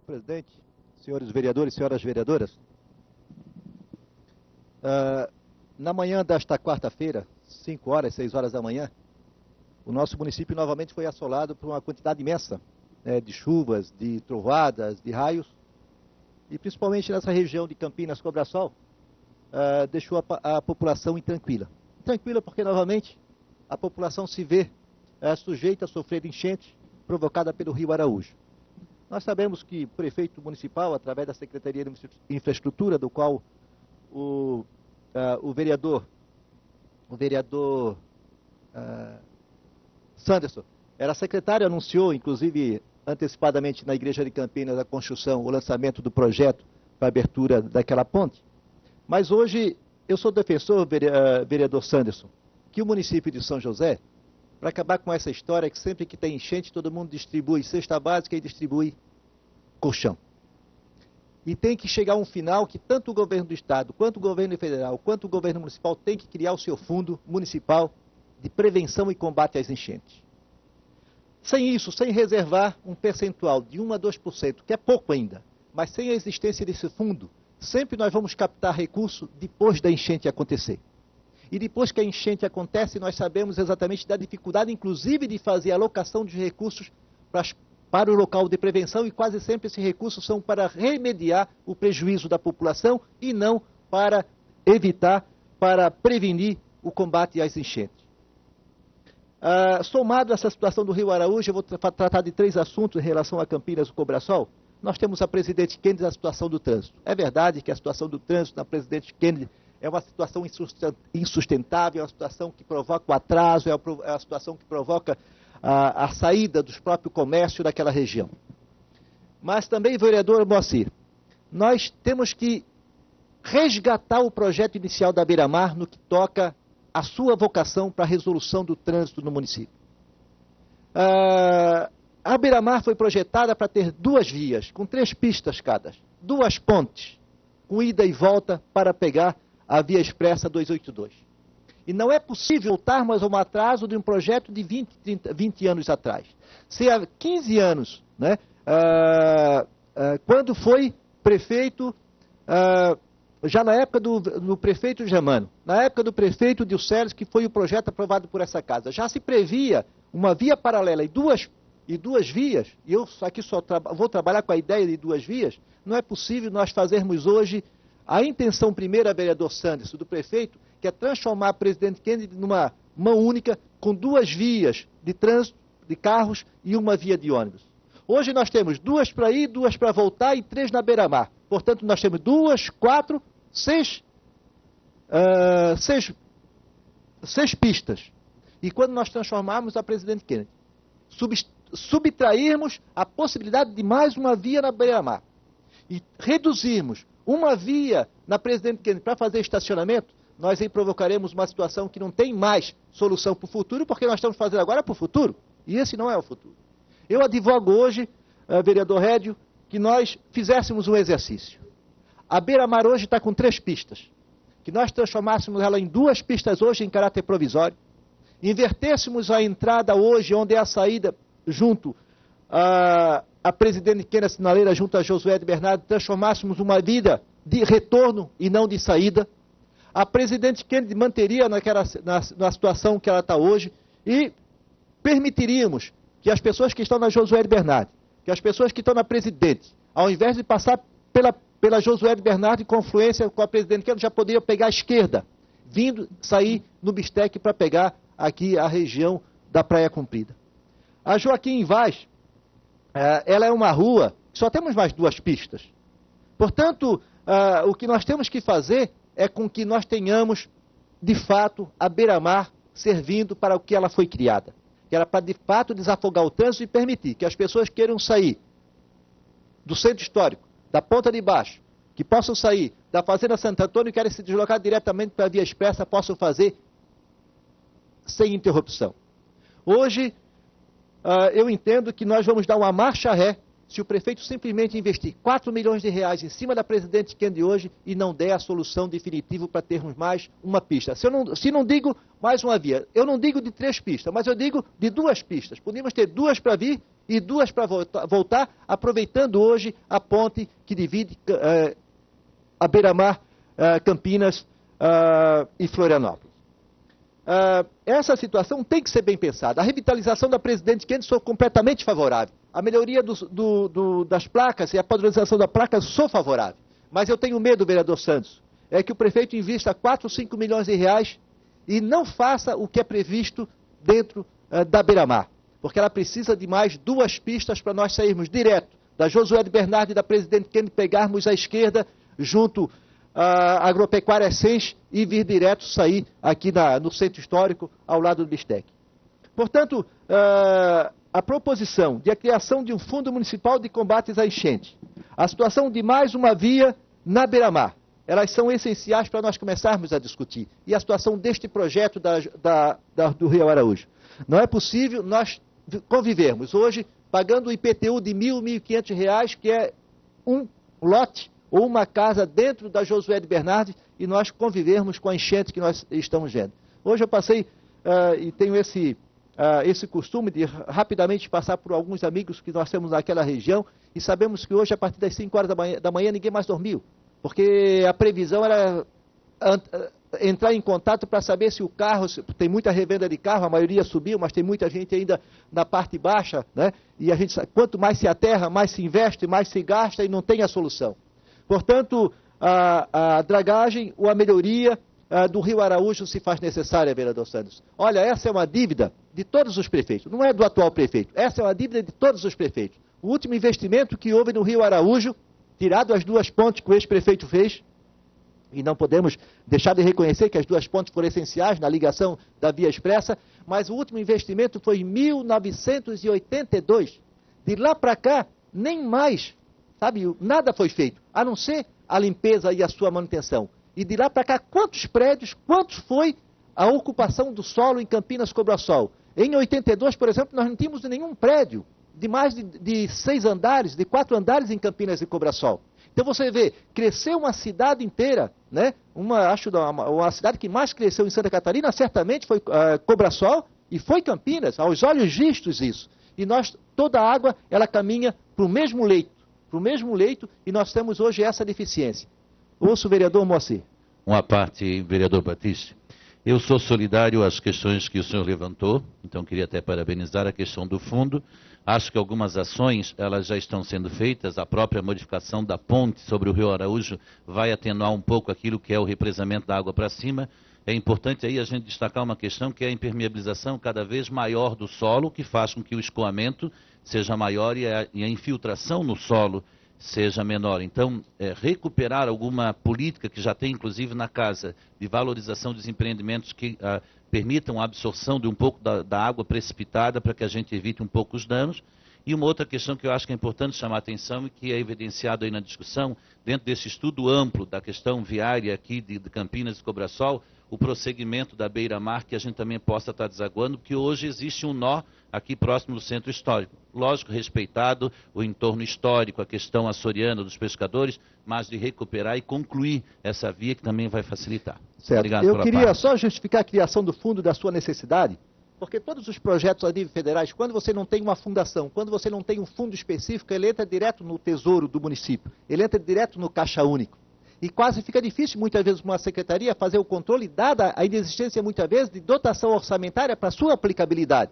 Presidente, senhores vereadores, senhoras vereadoras, na manhã desta quarta-feira, 5 horas, 6 horas da manhã, o nosso município novamente foi assolado por uma quantidade imensa de chuvas, de trovoadas, de raios, e principalmente nessa região de Campinas, Cobrasol, deixou a população intranquila. Tranquila porque, novamente, a população se vê sujeita a sofrer enchente provocada pelo rio Araújo. Nós sabemos que o prefeito municipal, através da Secretaria de Infraestrutura, do qual o vereador Sanderson era secretário, anunciou, inclusive, antecipadamente na Igreja de Campinas, a construção, o lançamento do projeto para a abertura daquela ponte. Mas hoje, eu sou defensor, vereador Sanderson, que o município de São José, para acabar com essa história que sempre que tem enchente, todo mundo distribui cesta básica e distribui colchão. E tem que chegar a um final que tanto o governo do estado, quanto o governo federal, quanto o governo municipal tem que criar o seu fundo municipal de prevenção e combate às enchentes. Sem isso, sem reservar um percentual de 1 a 2%, que é pouco ainda, mas sem a existência desse fundo, sempre nós vamos captar recurso depois da enchente acontecer. E depois que a enchente acontece, nós sabemos exatamente da dificuldade, inclusive, de fazer a alocação de recursos para o local de prevenção, e quase sempre esses recursos são para remediar o prejuízo da população e não para evitar, para prevenir o combate às enchentes. Somado a essa situação do rio Araújo, eu vou tratar de 3 assuntos em relação a Campinas e Cobrasol. Nós temos a Presidente Kennedy, a situação do trânsito. É verdade que a situação do trânsito na Presidente Kennedy é uma situação insustentável, é uma situação que provoca o atraso, é uma situação que provoca a saída dos próprios comércios daquela região. Mas também, vereador Moacir, nós temos que resgatar o projeto inicial da Beira-Mar no que toca a sua vocação para a resolução do trânsito no município. A Beira-Mar foi projetada para ter 2 vias, com 3 pistas cada, 2 pontes, com ida e volta para pegar a Via Expressa 282. E não é possível voltarmos a um atraso de um projeto de 20 anos atrás. Se há 15 anos, né, quando foi prefeito, já na época do prefeito Germano, na época do prefeito Dilceres, que foi o projeto aprovado por essa casa, já se previa uma via paralela e duas vias, e eu aqui só vou trabalhar com a ideia de 2 vias, não é possível nós fazermos hoje a intenção primeira, vereador Sanderson, do prefeito, que é transformar a Presidente Kennedy numa mão única, com 2 vias de trânsito, de carros, e 1 via de ônibus. Hoje nós temos 2 para ir, 2 para voltar e 3 na beira-mar. Portanto, nós temos 2, 4, 6 pistas. E quando nós transformarmos a Presidente Kennedy, subtrairmos a possibilidade de mais 1 via na beira-mar e reduzirmos 1 via na Presidente Kennedy para fazer estacionamento, nós aí provocaremos uma situação que não tem mais solução para o futuro, porque nós estamos fazendo agora para o futuro, e esse não é o futuro. Eu advogo hoje, vereador Rédio, que nós fizéssemos um exercício. A Beira-Mar hoje está com 3 pistas, que nós transformássemos ela em 2 pistas hoje em caráter provisório, invertêssemos a entrada hoje, onde é a saída, junto a Presidente Kennedy Sinaleira, junto a Josué de Bernardo, transformássemos uma vida de retorno e não de saída. A Presidente Kennedy manteria na situação que ela está hoje e permitiríamos que as pessoas que estão na Josué de Bernardo, que as pessoas que estão na Presidente, ao invés de passar pela Josué de Bernardo em confluência com a Presidente Kennedy, já poderiam pegar a esquerda, sair no Bistec para pegar aqui a região da Praia Comprida. A Joaquim Vaz, ela é uma rua, só temos mais 2 pistas. Portanto, o que nós temos que fazer é com que nós tenhamos, de fato, a Beira-Mar servindo para o que ela foi criada. Que era para, de fato, desafogar o trânsito e permitir que as pessoas queiram sair do centro histórico, da Ponta de Baixo, que possam sair da Fazenda Santo Antônio e querem se deslocar diretamente para a Via Expressa, possam fazer sem interrupção. Hoje, eu entendo que nós vamos dar uma marcha ré se o prefeito simplesmente investir 4 milhões de reais em cima da Presidente Kennedy hoje e não der a solução definitiva para termos mais 1 pista. Se não digo mais 1 via, eu não digo de 3 pistas, mas eu digo de 2 pistas. Podíamos ter 2 para vir e 2 para voltar, aproveitando hoje a ponte que divide a Beira-Mar, Campinas e Florianópolis. Essa situação tem que ser bem pensada. A revitalização da Presidente Kennedy, sou completamente favorável. A melhoria das placas e a padronização da placa, sou favorável. Mas eu tenho medo, vereador Santos, é que o prefeito invista 4 ou 5 milhões de reais e não faça o que é previsto dentro da Beira-Mar. Porque ela precisa de mais 2 pistas para nós sairmos direto da Josué de Bernardo e da Presidente Kennedy, pegarmos à esquerda junto à Agropecuária Essens e vir direto sair aqui no centro histórico ao lado do Bistec. Portanto, a proposição de a criação de um fundo municipal de combates à enchente, a situação de mais uma via na Beira-Mar, elas são essenciais para nós começarmos a discutir. E a situação deste projeto do Rio Araújo. Não é possível nós convivermos hoje pagando o IPTU de R$ 1.500, que é um lote ou uma casa dentro da Josué de Bernardes, e nós convivermos com a enchente que nós estamos vendo. Hoje eu passei e tenho esse costume de rapidamente passar por alguns amigos que nós temos naquela região, e sabemos que hoje, a partir das 5 horas da manhã, ninguém mais dormiu, porque a previsão era entrar em contato para saber se o carro, tem muita revenda de carro, a maioria subiu, mas tem muita gente ainda na parte baixa, né? E a gente sabe, quanto mais se aterra, mais se investe, mais se gasta e não tem a solução. Portanto, a dragagem ou a melhoria do Rio Araújo se faz necessária, vereador Santos. Olha, essa é uma dívida de todos os prefeitos, não é do atual prefeito, essa é uma dívida de todos os prefeitos. O último investimento que houve no Rio Araújo, tirado as 2 pontes que o ex-prefeito fez, e não podemos deixar de reconhecer que as 2 pontes foram essenciais na ligação da Via Expressa, mas o último investimento foi em 1982. De lá para cá, nem mais, sabe, nada foi feito, a não ser a limpeza e a sua manutenção. E de lá para cá, quantos prédios, quantos foi a ocupação do solo em Campinas Cobrasol? Em 82, por exemplo, nós não tínhamos nenhum prédio de mais de 6 andares, de 4 andares em Campinas e Cobrasol. Então você vê, cresceu uma cidade inteira, né? Uma cidade que mais cresceu em Santa Catarina, certamente foi Cobrasol e foi Campinas, aos olhos vistos isso. E toda a água, ela caminha para o mesmo leito, e nós temos hoje essa deficiência. Ouço o vereador Moacir. Uma parte, vereador Batiste. Eu sou solidário às questões que o senhor levantou, então queria até parabenizar a questão do fundo. Acho que algumas ações, elas já estão sendo feitas, a própria modificação da ponte sobre o Rio Araújo vai atenuar um pouco aquilo que é o represamento da água para cima. É importante aí a gente destacar uma questão que é a impermeabilização cada vez maior do solo, que faz com que o escoamento seja maior e a infiltração no solo seja menor. Então, recuperar alguma política que já tem, inclusive, na casa, de valorização dos empreendimentos que permitam a absorção de um pouco da água precipitada para que a gente evite um pouco os danos. E uma outra questão que eu acho que é importante chamar a atenção e que é evidenciado aí na discussão, dentro desse estudo amplo da questão viária aqui de Campinas e Cobrasol, o prosseguimento da Beira-Mar, que a gente também possa estar desaguando, porque hoje existe um nó aqui próximo do centro histórico. Lógico, respeitado o entorno histórico, a questão açoriana dos pescadores, mas de recuperar e concluir essa via que também vai facilitar. Certo. Obrigado Eu pela queria parte. só justificar a criação do fundo da sua necessidade, porque todos os projetos a nível federais, quando você não tem uma fundação, quando você não tem um fundo específico, ele entra direto no tesouro do município, ele entra direto no caixa único. E quase fica difícil, muitas vezes, uma secretaria fazer o controle, dada a inexistência, muitas vezes, de dotação orçamentária para sua aplicabilidade.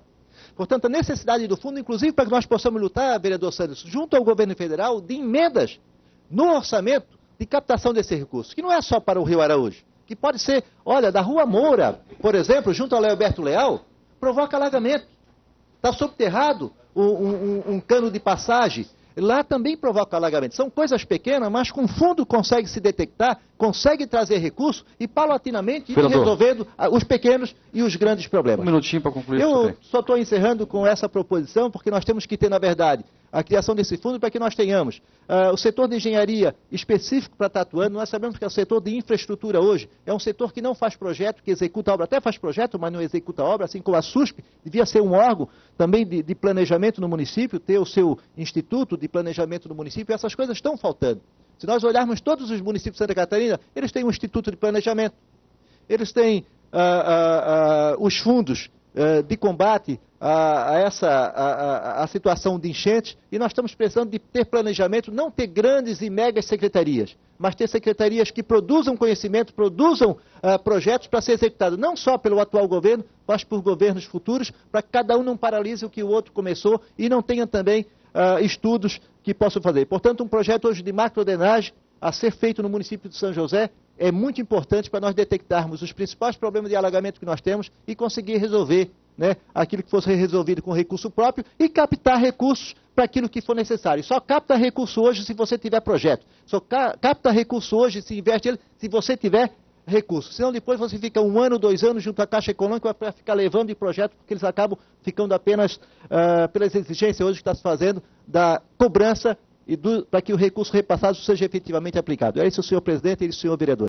Portanto, a necessidade do fundo, inclusive para que nós possamos lutar, vereador Santos, junto ao governo federal, de emendas no orçamento de captação desse recurso, que não é só para o Rio Araújo, que pode ser, olha, da Rua Moura, por exemplo, junto ao Leoberto Leal, provoca alagamento. Está subterrado um cano de passagem, lá também provoca alagamento. São coisas pequenas, mas com fundo consegue se detectar, consegue trazer recurso e paulatinamente ir resolvendo os pequenos e os grandes problemas. Um minutinho para concluir. Eu só estou encerrando com essa proposição, porque nós temos que ter, na verdade, a criação desse fundo para que nós tenhamos o setor de engenharia específico para estar atuando. Nós sabemos que é o setor de infraestrutura hoje é um setor que não faz projeto, que executa obra, até faz projeto, mas não executa obra, assim como a SUSP devia ser um órgão também de planejamento no município, ter o seu instituto de planejamento no município, e essas coisas estão faltando. Se nós olharmos todos os municípios de Santa Catarina, eles têm um instituto de planejamento, eles têm os fundos de combate a situação de enchentes, e nós estamos precisando de ter planejamento, não ter grandes e megas secretarias, mas ter secretarias que produzam conhecimento, produzam projetos para ser executados, não só pelo atual governo, mas por governos futuros, para que cada um não paralise o que o outro começou e não tenha também estudos que possam fazer. Portanto, um projeto hoje de macrodrenagem a ser feito no município de São José é muito importante para nós detectarmos os principais problemas de alagamento que nós temos e conseguir resolver, né, aquilo que fosse resolvido com recurso próprio e captar recursos para aquilo que for necessário. Só capta recurso hoje se você tiver projeto. Só capta recurso hoje, se investe ele, se você tiver recurso. Senão depois você fica 1 ano, 2 anos junto à Caixa Econômica para ficar levando de projeto, porque eles acabam ficando apenas pelas exigências hoje que está se fazendo da cobrança e para que o recurso repassado seja efetivamente aplicado. É isso, senhor presidente e senhor vereador.